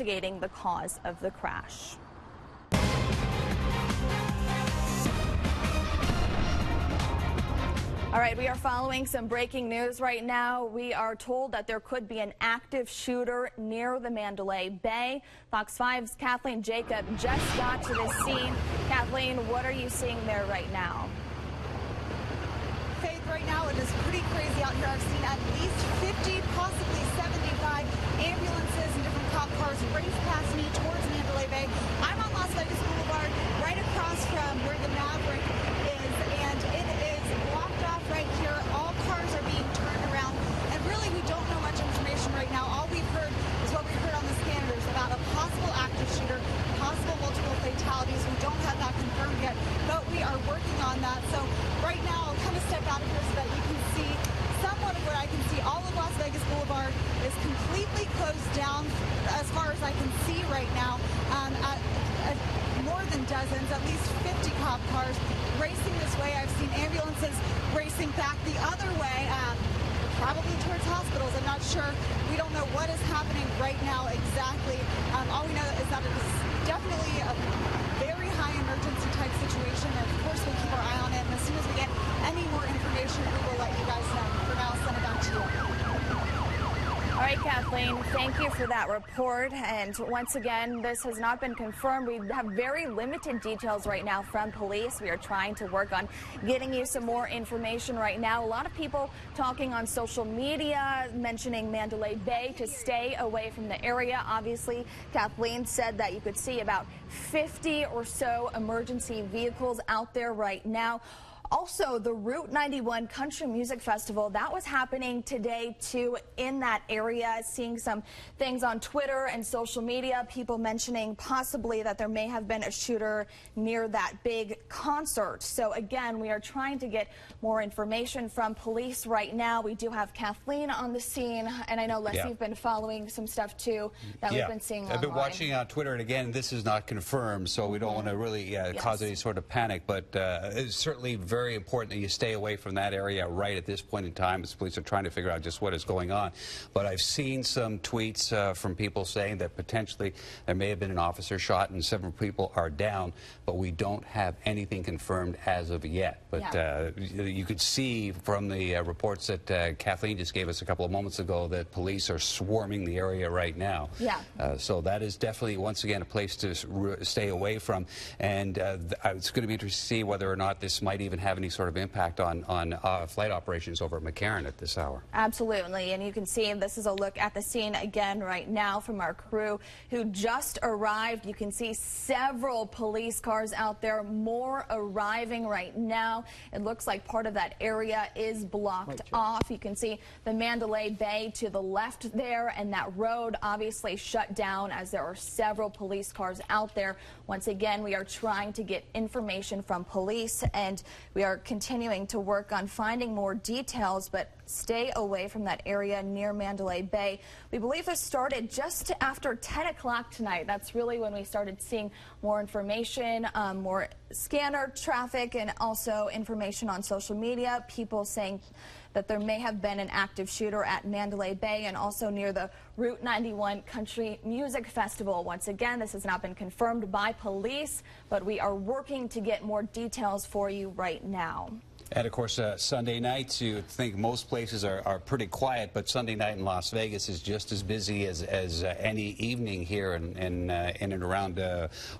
investigating the cause of the crash. All right, we are following some breaking news right now. We are told that there could be an active shooter near the Mandalay Bay. Fox 5's Kathleen Jacob just got to the scene. Kathleen, what are you seeing there right now? Faith, right now it is pretty crazy out here. I've seen at least 50, possibly 75 ambulances and different cop cars race past me towards Mandalay Bay. I'm on Las Vegas Boulevard, right across from where the Maverick is, and it is blocked off right here. All cars are being turned around, and really we don't know much information right now. All we've heard is what we've heard on the scanners about a possible active shooter, possible multiple fatalities. We don't have that confirmed yet, but we are working on that. So right now I'll kind of step out of here so that you can see somewhat of what I can see. All of Las Vegas Boulevard is completely closed down as far as I can see right now. At more than dozens, at least 50 cop cars racing this way. I've seen ambulances racing back the other way, probably towards hospitals. I'm not sure. We don't know what is happening right now exactly. All we know is that it is definitely a very high emergency type situation, and of course we'll keep our eye on it, and as soon as we get any more information we will let you guys know. For now, I'll send it back to you. All right, Kathleen, thank you for that report. And once again, this has not been confirmed. We have very limited details right now from police. We are trying to work on getting you some more information right now. A lot of people talking on social media, mentioning Mandalay Bay to stay away from the area. Obviously, Kathleen said that you could see about 50 or so emergency vehicles out there right now. Also, the Route 91 Country Music Festival, that was happening today, too, in that area. Seeing some things on Twitter and social media, people mentioning possibly that there may have been a shooter near that big concert. So, again, we are trying to get more information from police right now. We do have Kathleen on the scene, and I know, Les, you've been following some stuff, too, that we've been seeing online. I've been watching on Twitter, and again, this is not confirmed, so we don't want to really cause any sort of panic, but it's certainly very important that you stay away from that area right at this point in time as police are trying to figure out just what is going on. But I've seen some tweets from people saying that potentially there may have been an officer shot and several people are down, but we don't have anything confirmed as of yet. But you could see from the reports that Kathleen just gave us a couple of moments ago that police are swarming the area right now. So that is definitely, once again, a place to stay away from. And it's going to be interesting to see whether or not this might even have any sort of impact on flight operations over at McCarran at this hour. Absolutely, and you can see this is a look at the scene again right now from our crew who just arrived. You can see several police cars out there, more arriving right now. It looks like part of that area is blocked off. You can see the Mandalay Bay to the left there, and that road obviously shut down as there are several police cars out there. Once again, we are trying to get information from police, and we are continuing to work on finding more details, but stay away from that area near Mandalay Bay. We believe this started just after 10 o'clock tonight. That's really when we started seeing more information, more scanner traffic, and also information on social media. People saying that there may have been an active shooter at Mandalay Bay and also near the Route 91 Country Music Festival. Once again, this has not been confirmed by police, but we are working to get more details for you right now. And of course, Sunday nights, you think most places are pretty quiet, but Sunday night in Las Vegas is just as busy as any evening here in and around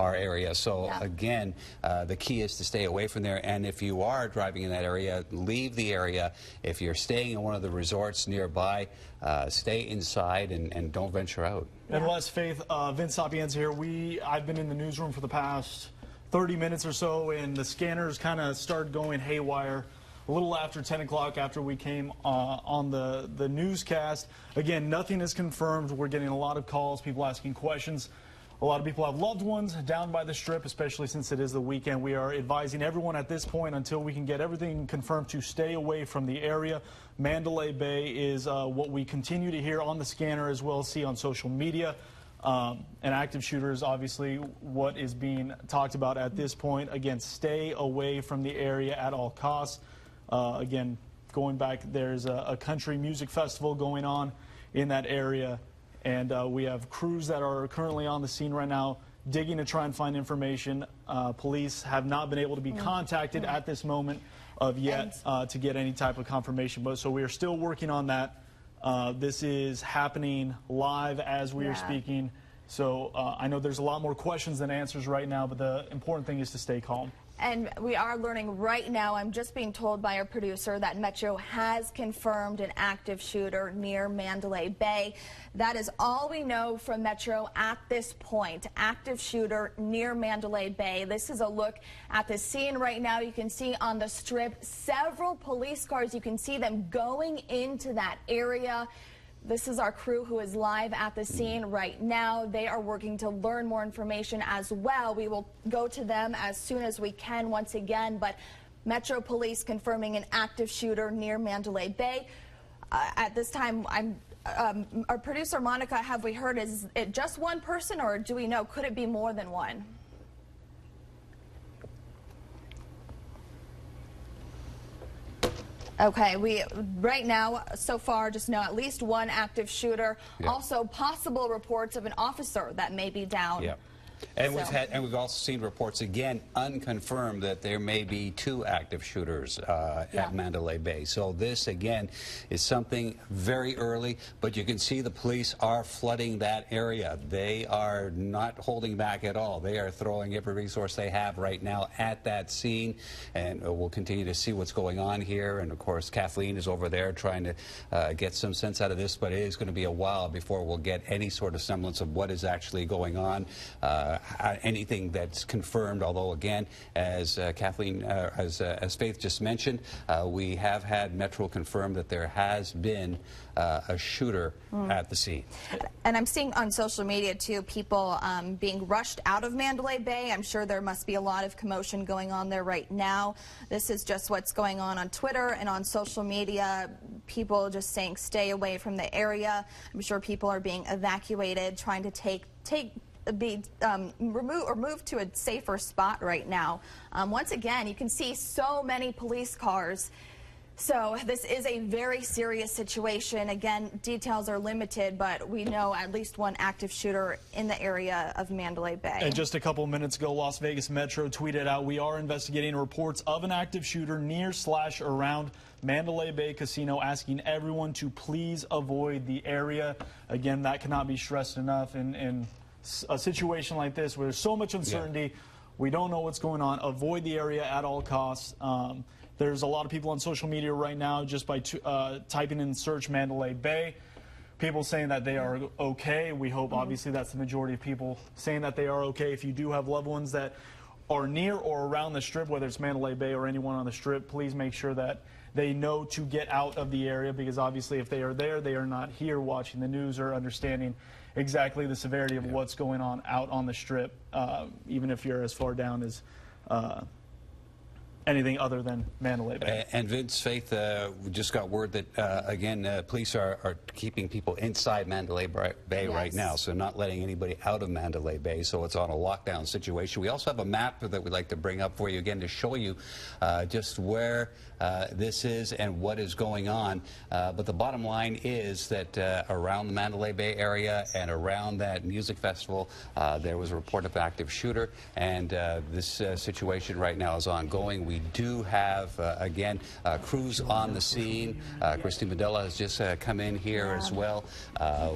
our area. So again, the key is to stay away from there. And if you are driving in that area, leave the area. If you're staying in one of the resorts nearby, stay inside and don't venture out. And Les, Faith, Vince Sapienza here. I've been in the newsroom for the past 30 minutes or so, and the scanners kind of started going haywire a little after 10 o'clock after we came on the newscast. Again, nothing is confirmed. We're getting a lot of calls, people asking questions. A lot of people have loved ones down by the Strip, especially since it is the weekend. We are advising everyone at this point, until we can get everything confirmed, to stay away from the area. Mandalay Bay is what we continue to hear on the scanner, as well as see on social media. An active shooter is obviously what is being talked about at this point. Again, stay away from the area at all costs. Again, going back, there's a country music festival going on in that area, and we have crews that are currently on the scene right now digging to try and find information. Police have not been able to be contacted at this moment of yet to get any type of confirmation, but so we are still working on that. This is happening live as we are speaking. So I know there's a lot more questions than answers right now, but the important thing is to stay calm. And we are learning right now, I'm just being told by our producer, that Metro has confirmed an active shooter near Mandalay Bay. That is all we know from Metro at this point. Active shooter near Mandalay Bay. This is a look at the scene right now. You can see on the strip several police cars. You can see them going into that area. This is our crew who is live at the scene right now. They are working to learn more information as well. We will go to them as soon as we can once again, but Metro Police confirming an active shooter near Mandalay Bay. At this time, our producer Monica, have we heard, is it just one person, or do we know, could it be more than one? Okay, we right now, so far, just know at least one active shooter. Also, possible reports of an officer that may be down. And we've also seen reports, again, unconfirmed, that there may be 2 active shooters at Mandalay Bay. So this, again, is something very early, but you can see the police are flooding that area. They are not holding back at all. They are throwing every resource they have right now at that scene, and we'll continue to see what's going on here. And, of course, Kathleen is over there trying to get some sense out of this, but it is going to be a while before we'll get any sort of semblance of what is actually going on. Anything that's confirmed, although again, as Kathleen, as Faith just mentioned, we have had Metro confirm that there has been a shooter at the scene. And I'm seeing on social media too, people being rushed out of Mandalay Bay. I'm sure there must be a lot of commotion going on there right now. This is just what's going on Twitter and on social media. People just saying stay away from the area. I'm sure people are being evacuated, trying to move to a safer spot right now. Once again, you can see so many police cars. So this is a very serious situation. Again, details are limited, but we know at least one active shooter in the area of Mandalay Bay. And just a couple minutes ago, Las Vegas Metro tweeted out, "We are investigating reports of an active shooter near/around Mandalay Bay Casino, asking everyone to please avoid the area." Again, that cannot be stressed enough. In a situation like this where there's so much uncertainty, we don't know what's going on, avoid the area at all costs. There's a lot of people on social media right now just by typing in search Mandalay Bay, people saying that they are okay. We hope obviously that's the majority of people saying that they are okay. If you do have loved ones that are near or around the strip, whether it's Mandalay Bay or anyone on the strip, please make sure that they know to get out of the area, because obviously if they are there, they are not here watching the news or understanding exactly the severity of what's going on out on the strip, even if you're as far down as anything other than Mandalay Bay. And Vince, Faith, we just got word that, again, police are keeping people inside Mandalay Bay right now, so not letting anybody out of Mandalay Bay, so it's on a lockdown situation. We also have a map that we'd like to bring up for you, again, to show you just where this is and what is going on. But the bottom line is that around the Mandalay Bay area and around that music festival, there was a report of active shooter, and this situation right now is ongoing. We do have, again, crews on the scene. Christy Medella has just come in here as well.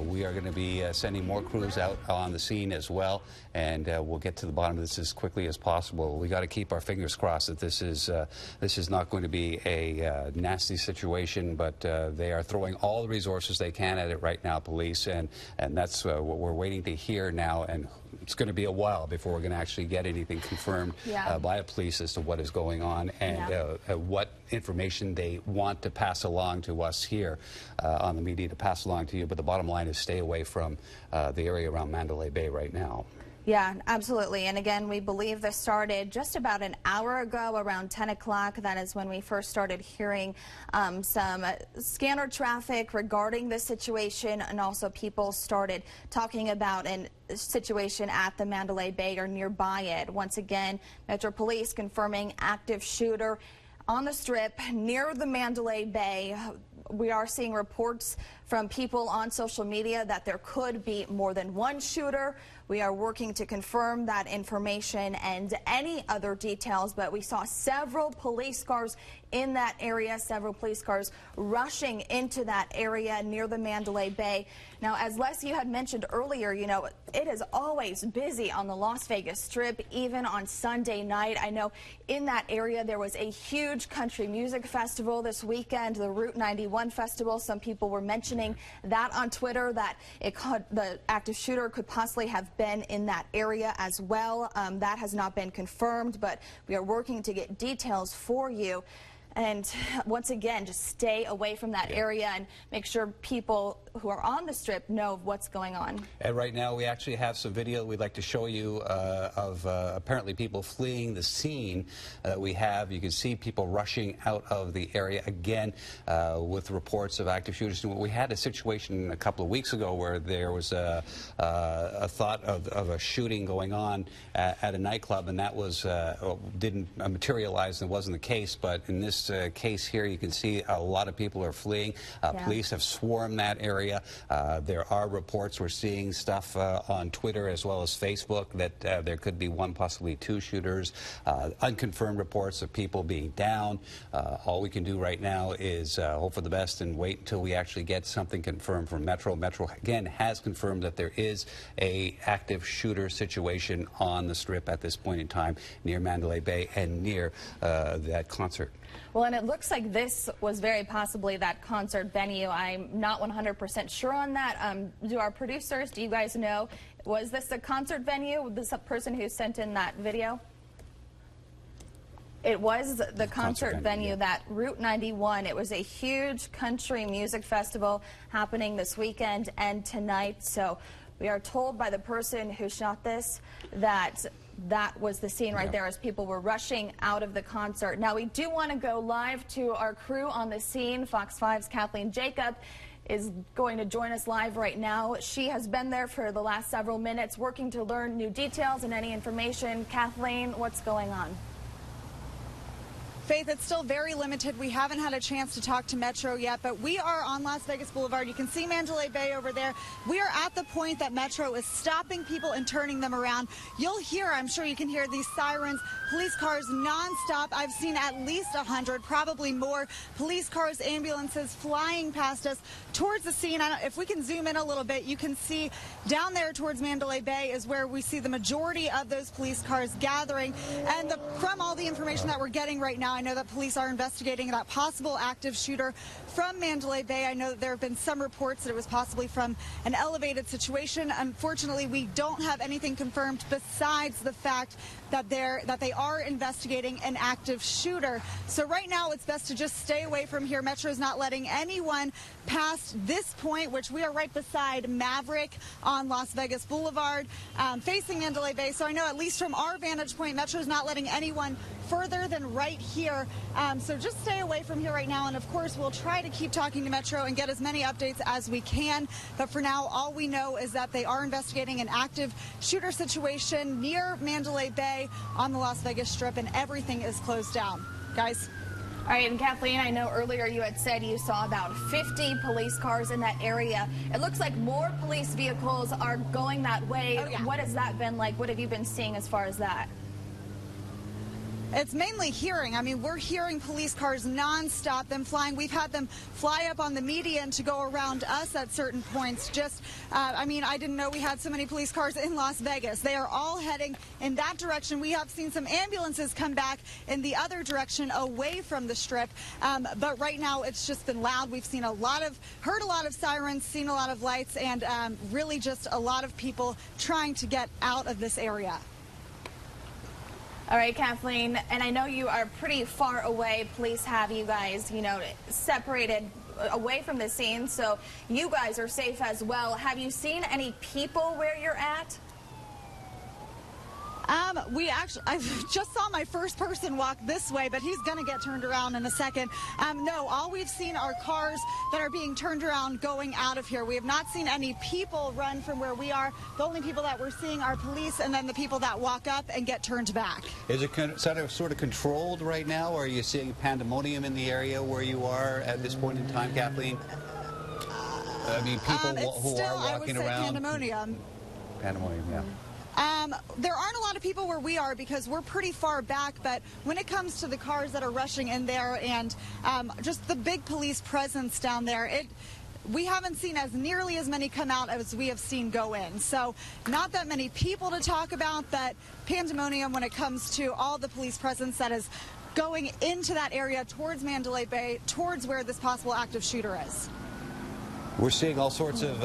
We are going to be sending more crews out on the scene as well, and we'll get to the bottom of this as quickly as possible. We got to keep our fingers crossed that this is not going to be a nasty situation, but they are throwing all the resources they can at it right now, police, and that's what we're waiting to hear now. And it's going to be a while before we're going to actually get anything confirmed by the police as to what is going on and what information they want to pass along to us here on the media to pass along to you. But the bottom line is stay away from the area around Mandalay Bay right now. Yeah, absolutely. And again, we believe this started just about an hour ago, around 10 o'clock. That is when we first started hearing some scanner traffic regarding this situation, and also people started talking about a situation at the Mandalay Bay or nearby it. Once again, Metro Police confirming active shooter on the strip near the Mandalay Bay. we are seeing reports from people on social media that there could be more than one shooter. We are working to confirm that information and any other details, but we saw several police cars in that area, several police cars rushing into that area near the Mandalay Bay. Now, as Les, you had mentioned earlier, you know, it is always busy on the Las Vegas Strip, even on Sunday night. I know in that area there was a huge country music festival this weekend, the Route 91 Festival. Some people were mentioning that on Twitter, that the active shooter could possibly have been in that area as well. That has not been confirmed, but we are working to get details for you. And once again, just stay away from that area and make sure people who are on the Strip know what's going on. And right now we actually have some video we'd like to show you of apparently people fleeing the scene that we have. You can see people rushing out of the area again with reports of active shooters. We had a situation a couple of weeks ago where there was a thought of a shooting going on at a nightclub, and that was didn't materialize and wasn't the case. But in this case here, you can see a lot of people are fleeing. Police have swarmed that area. There are reports, we're seeing stuff on Twitter as well as Facebook that there could be one, possibly two shooters. Unconfirmed reports of people being down. All we can do right now is hope for the best and wait until we actually get something confirmed from Metro. Metro again has confirmed that there is a active shooter situation on the Strip at this point in time near Mandalay Bay and near that concert. Well, and it looks like this was very possibly that concert venue. I'm not 100% sure on that. Do our producers, do you guys know, was this a concert venue? This person who sent in that video? It was the concert venue, that Route 91. It was a huge country music festival happening this weekend and tonight. So we are told by the person who shot this that that was the scene right there as people were rushing out of the concert. Now, we do want to go live to our crew on the scene. Fox 5's Kathleen Jacob is going to join us live right now. She has been there for the last several minutes working to learn new details and any information. Kathleen, what's going on? Faith, it's still very limited. We haven't had a chance to talk to Metro yet, but we are on Las Vegas Boulevard. You can see Mandalay Bay over there. We are at the point that Metro is stopping people and turning them around. You'll hear, I'm sure you can hear these sirens, police cars nonstop. I've seen at least 100, probably more, police cars, ambulances flying past us towards the scene. If we can zoom in a little bit, you can see down there towards Mandalay Bay is where we see the majority of those police cars gathering. And from all the information that we're getting right now, I know that police are investigating that possible active shooter from Mandalay Bay. I know that there have been some reports that it was possibly from an elevated situation. Unfortunately, we don't have anything confirmed besides the fact that they are investigating an active shooter. So right now, it's best to just stay away from here. Metro is not letting anyone past this point, which we are right beside Maverick on Las Vegas Boulevard, facing Mandalay Bay. So I know at least from our vantage point, Metro is not letting anyone further than right here. So just stay away from here right now. And of course, we'll try to keep talking to Metro and get as many updates as we can. But for now, all we know is that they are investigating an active shooter situation near Mandalay Bay on the Las Vegas Strip, and everything is closed down. Guys. All right, and Kathleen, I know earlier you had said you saw about 50 police cars in that area. It looks like more police vehicles are going that way. Oh, yeah. What has that been like? What have you been seeing as far as that? It's mainly hearing. I mean, we're hearing police cars nonstop, them flying. We've had them fly up on the median to go around us at certain points. I mean, I didn't know we had so many police cars in Las Vegas. They are all heading in that direction. We have seen some ambulances come back in the other direction away from the Strip. But right now, it's just been loud. We've seen heard a lot of sirens, seen a lot of lights, and really just a lot of people trying to get out of this area. All right, Kathleen, and I know you are pretty far away. Police have you guys, separated away from the scene, so you guys are safe as well. Have you seen any people where you're at? I just saw my first person walk this way, but he's going to get turned around in a second. No, all we've seen are cars that are being turned around going out of here. We have not seen any people run from where we are. The only people that we're seeing are police and then the people that walk up and get turned back. Is it sort of controlled right now, or are you seeing pandemonium in the area where you are at this point in time, Kathleen? I mean, people who are walking around. Pandemonium. Pandemonium, yeah. There aren't a lot of people where we are because we're pretty far back, but when it comes to the cars that are rushing in there and just the big police presence down there, we haven't seen nearly as many come out as we have seen go in. So not that many people to talk about, but pandemonium when it comes to all the police presence that is going into that area towards Mandalay Bay, towards where this possible active shooter is. We're seeing all sorts of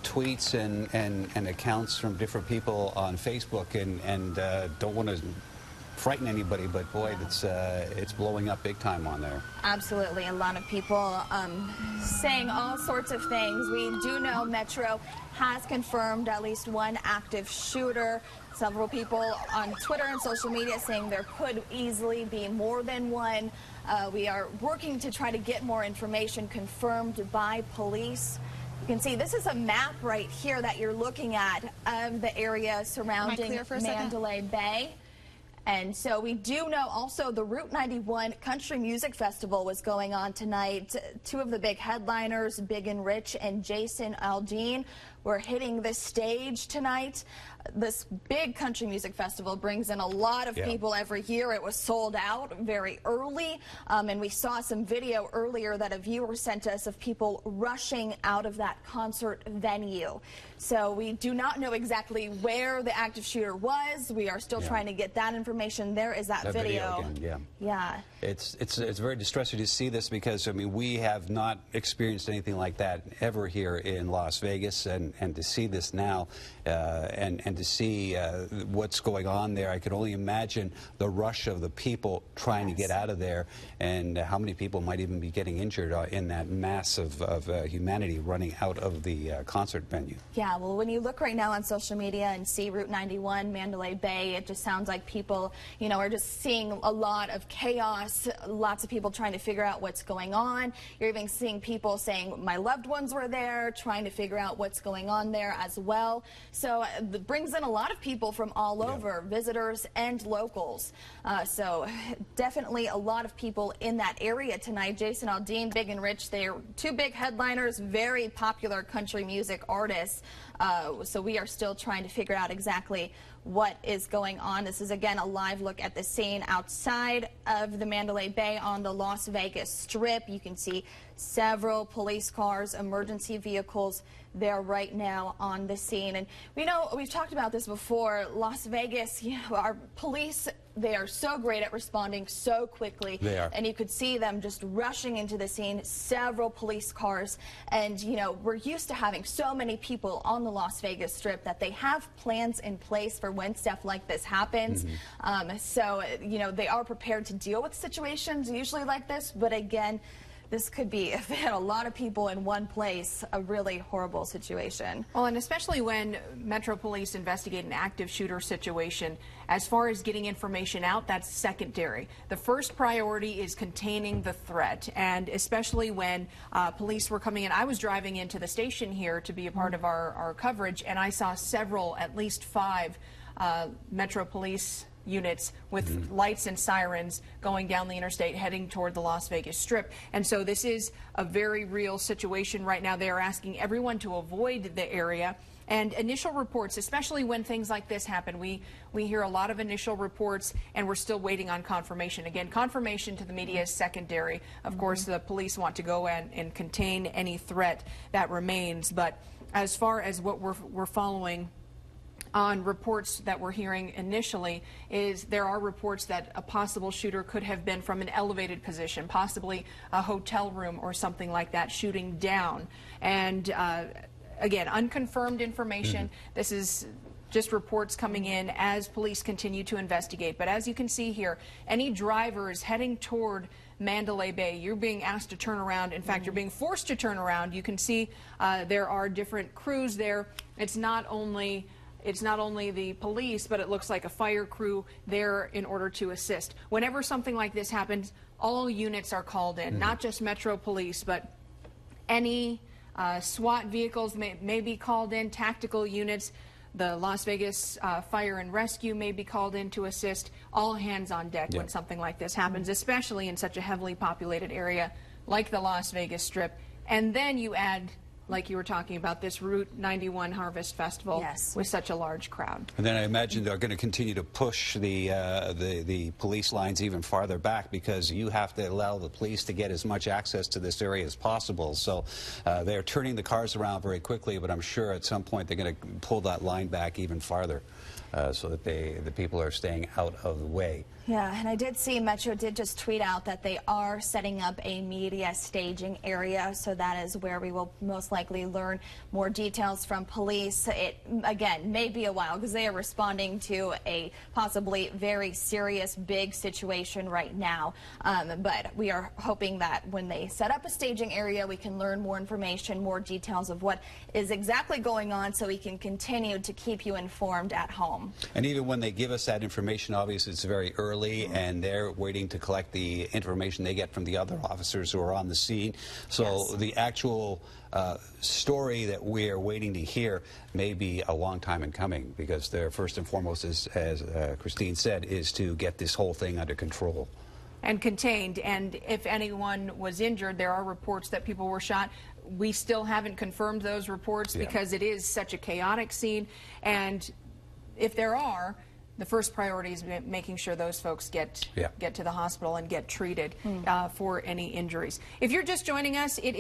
tweets and accounts from different people on Facebook, and don't want to frighten anybody, but boy, it's blowing up big time on there. Absolutely, a lot of people saying all sorts of things. We do know Metro has confirmed at least one active shooter. Several people on Twitter and social media saying there could easily be more than one. We are working to try to get more information confirmed by police. You can see this is a map right here that you're looking at of the area surrounding Mandalay Bay. And so we do know also the Route 91 Country Music Festival was going on tonight. Two of the big headliners, Big and Rich and Jason Aldean, were hitting the stage tonight. This big country music festival brings in a lot of people every year. It was sold out very early, and we saw some video earlier that a viewer sent us of people rushing out of that concert venue. So we do not know exactly where the active shooter was. We are still trying to get that information. There is that video. Again, yeah. It's very distressing to see this because, I mean, we have not experienced anything like that ever here in Las Vegas, and to see this now and to see what's going on there, I could only imagine the rush of the people trying to get out of there, and how many people might even be getting injured in that mass of humanity running out of the concert venue. Yeah, well, when you look right now on social media and see Route 91, Mandalay Bay, it just sounds like people, you know, are just seeing a lot of chaos, lots of people trying to figure out what's going on. You're even seeing people saying, my loved ones were there, trying to figure out what's going on there as well. So it brings in a lot of people from all over, visitors and locals. So definitely a lot of people in that area tonight. Jason Aldean, Big and Rich, they're two big headliners, very popular country music artists. So we are still trying to figure out exactly what is going on. This is, again, a live look at the scene outside of the Mandalay Bay on the Las Vegas Strip. You can see several police cars, emergency vehicles there right now on the scene. And we know, we've talked about this before, Las Vegas, you know, our police, they are so great at responding so quickly. They are. And you could see them just rushing into the scene, several police cars. And, you know, we're used to having so many people on the Las Vegas Strip that they have plans in place for when stuff like this happens. So, you know, they are prepared to deal with situations usually like this. But again, this could be, if they had a lot of people in one place, a really horrible situation. Well, and especially when Metro Police investigate an active shooter situation, as far as getting information out, that's secondary. The first priority is containing the threat, and especially when police were coming in. I was driving into the station here to be a part of our coverage, and I saw several, at least 5 Metro Police units with lights and sirens going down the interstate heading toward the Las Vegas Strip. And so this is a very real situation right now. They are asking everyone to avoid the area. And initial reports, especially when things like this happen, we hear a lot of initial reports, and we're still waiting on confirmation. Again, confirmation to the media is secondary. Of course, the police want to go and contain any threat that remains. But as far as what we're following on reports that we're hearing initially, is there are reports that a possible shooter could have been from an elevated position, possibly a hotel room or something like that, shooting down. And again, unconfirmed information. This is just reports coming in as police continue to investigate. But as you can see here, any drivers heading toward Mandalay Bay, you're being asked to turn around. In fact, you're being forced to turn around. You can see there are different crews there. It's not only it's not only the police, but it looks like a fire crew there in order to assist. Whenever something like this happens, all units are called in, not just Metro Police, but any SWAT vehicles may be called in, tactical units. The Las Vegas Fire and Rescue may be called in to assist. All hands on deck when something like this happens, especially in such a heavily populated area like the Las Vegas Strip. And then you add, like you were talking about, this Route 91 Harvest Festival with such a large crowd. And then I imagine they're going to continue to push the police lines even farther back, because you have to allow the police to get as much access to this area as possible. So they're turning the cars around very quickly, but I'm sure at some point they're going to pull that line back even farther so that the people are staying out of the way. Yeah, and I did see Metro did just tweet out that they are setting up a media staging area, so that is where we will most likely learn more details from police. It, again, may be a while because they are responding to a possibly very serious, big situation right now. But we are hoping that when they set up a staging area, we can learn more information, more details of what is exactly going on, so we can continue to keep you informed at home. And even when they give us that information, obviously it's very early, and they're waiting to collect the information they get from the other officers who are on the scene. So the actual story that we're waiting to hear may be a long time in coming, because their first and foremost, as Christine said, is to get this whole thing under control. And contained. And if anyone was injured, there are reports that people were shot. We still haven't confirmed those reports because it is such a chaotic scene. And if there are, the first priority is making sure those folks get to the hospital and get treated for any injuries. If you're just joining us, it is